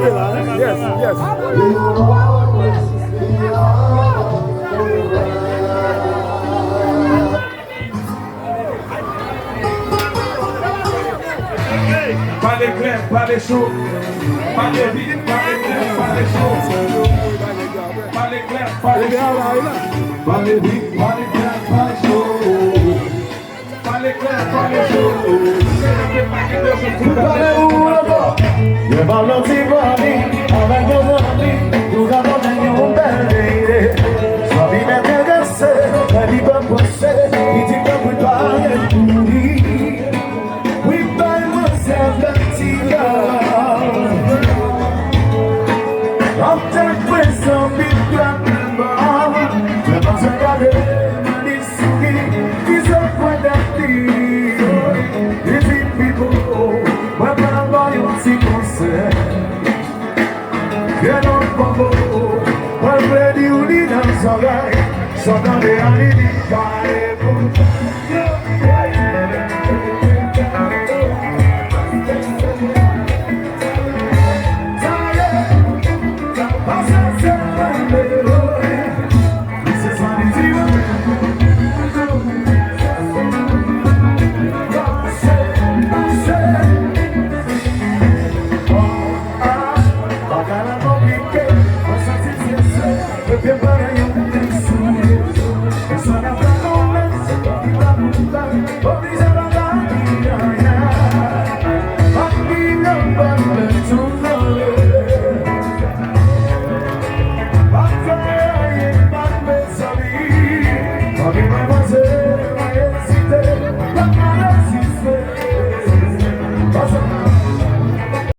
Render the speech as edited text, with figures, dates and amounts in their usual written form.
Yes, yes. Pas les clairs, pas les chauds, pas les vides, pas les clairs, pas les chauds. Pas les clairs, pas les chauds, pas les vides, pas les clairs, pas les chauds. Pas les clairs, pas les chauds. Je parle aussi pour lui, avec vos amis, nous avons gagné un bel délai. Sois bien intéressé, la vie va pousser, il dit que vous parlez pour lui. We buy myself plenty love. I'm that way some big black member. The boss I got it, and it's singing, he's up for that thing. Is it people, but I'm by your sequence. Get on Mambo, well, ready you need us alright. So now they are in it.